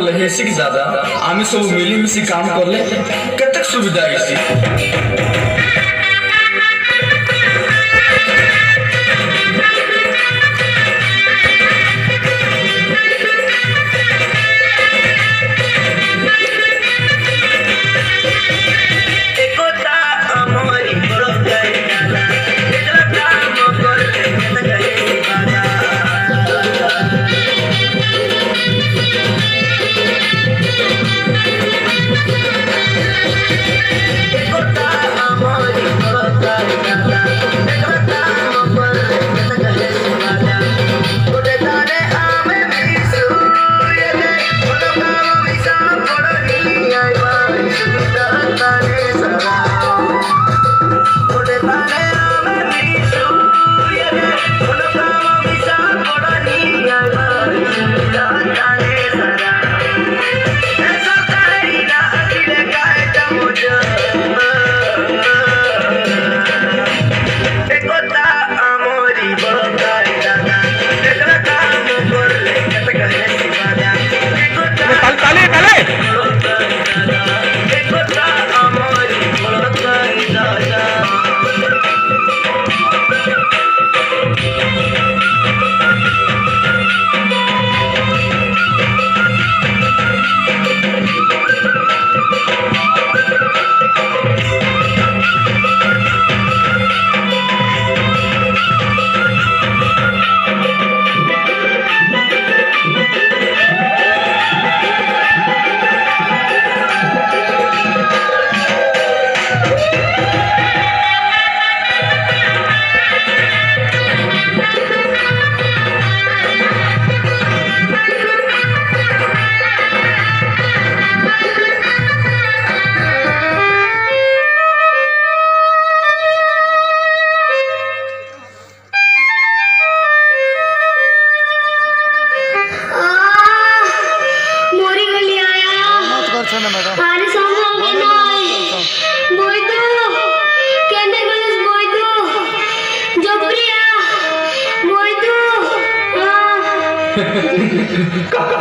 कले हेसी की ज्यादा आमी सब मिली मिसी काम करले केतक सुविधा आइसी।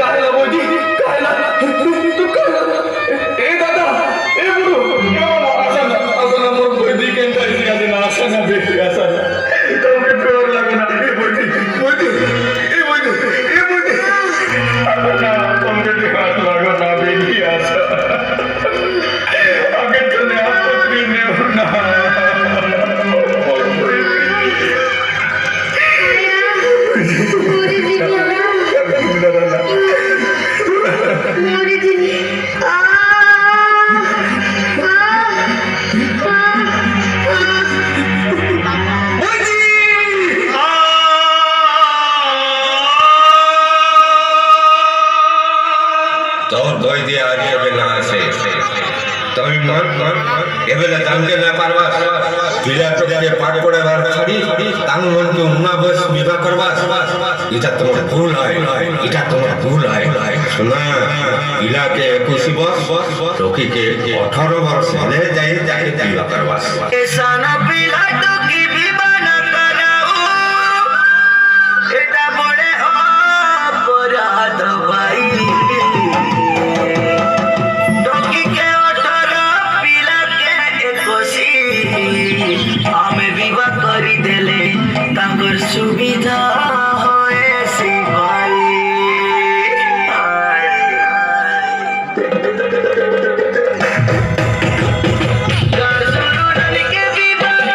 कायला मोदी कायला तू कायला ए दादा ए बुडू असं मोर मोदी केन कायची गादी ना असं ना बेटी असं तो मी पेवर लागना ए मोदी अपना तुमके हाथ लागो ना बेटी असं अगर तूने आपत्ति ने ना তোর দই দিয়ে আর কেবে না আসে তুমি মন এবেলে জানতে না পারবা পিলা তোকে পাঠ পড়ে বার ছাড়ি তাং মনকে উন্নাবস বিবাহ করবা এটা তোমার ভুল হয় শোনা পিলাকে 21 বর্ষ রকিকে 18 বর্ষ হলে যাই বিবাহ করবা এসানা পিলা তো কি বিবাহ না করাও এটা বড় অপরাধ ভাই আমি বিবাহ করি দেলে তাঙ্গর সুবিধা হয়েছে ভাই গার্জনকে বিবাহ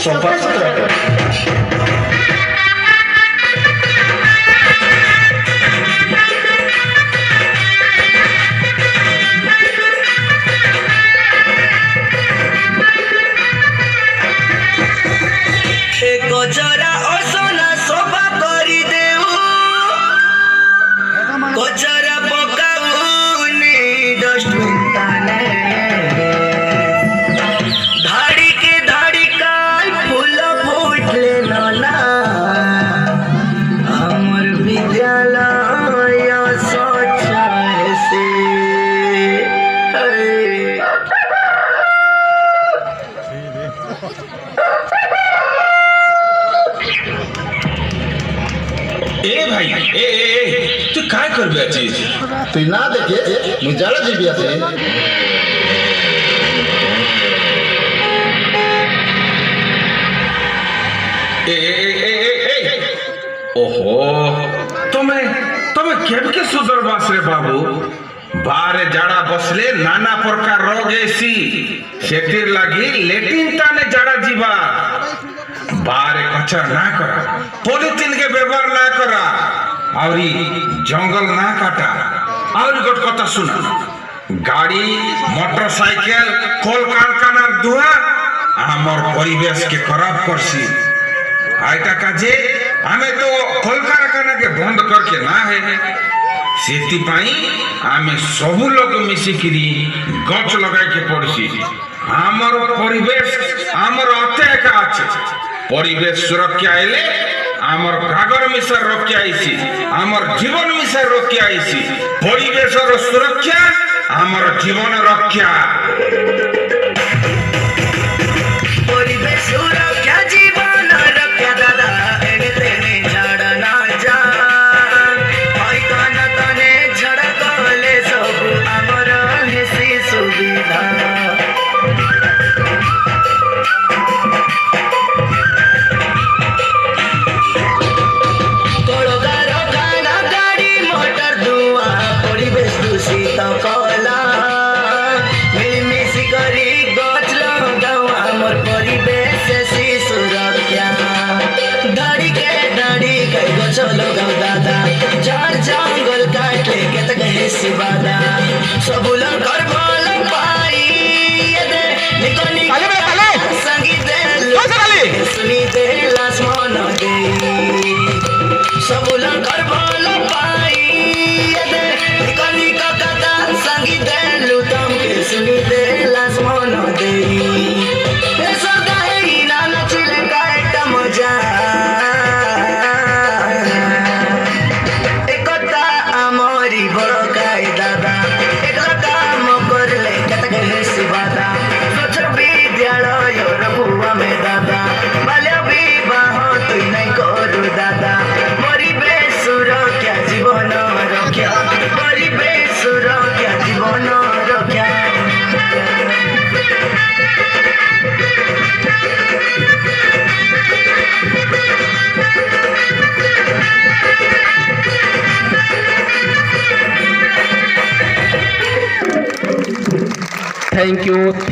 सफा सुथरा कर। কচরা অসনা সফা করি দেউ কচরা পকাউনি ডস্টবিন তানে ধাড়িকে ধাড়িকায় ফুল ফুটলে নলা আমার বিদ্যালয় স্বচ্ছ হেসে ए भाई तू काय करबे आছিস তুই না দেখে মুই যারা যাবি আছে ओहो तुम्हें तुम्हें केबके सुधरबास रे बाबू बारे जाड़ा बसले नाना प्रकार रोग एसी सेतिर लागी लेटिन ताने जाड़ा जीवा बारे कचरा ना करा पॉलिथीन के व्यवहार ना करा आवरी जंगल ना काटा आवरी गोट कथा सुना गाड़ी मोटरसाइकिल कल कारखानार धुआ आमर परिवेश के खराब करसी आइटा काजे हमें तो कल कारखाना के बंद करके ना है सेति पाई आमे सब लोग मिसिकिरी गछ लगाई के पड़सी आमर परिवेश आमर अत्याका আছে परिवेश सुरक्षा आइले आमर कागर मिसर रक्षा आइसी आमर जीवन मिसर रक्षा आइसी परिवेशर सुरक्षा आमर जीवन रक्षा পরিবেশ সুরক্ষা জীবন রক্ষা দাদা এনে তেনে ঝড় না যা হয়তো না তনে ঝড় গলে সবু আমার হেসি সুবিধা কলকারখানা গাড়ি মোটর ধোঁয়া পরিবেশ দূষিত কলা মিলিমিশি করি গছ লগাও আমার পরিবেশ সুরক্ষা দাড়িকে দাড়ি কই গছ লগাও দাদা ঝাড় জঙ্গল কাটলে কেত গেছি বাদা সবুল কর ভাল পাই দে নিকনি সঙ্গীতে শুনি দে লাস মন দে সবুল কর ভাল পাই দে নিকনি কথা সঙ্গীতে লুতম কে শুনি দে লাস মন দে জীবন রক্ষা পরিবেশ সুরক্ষা জীবন রক্ষা Thank you.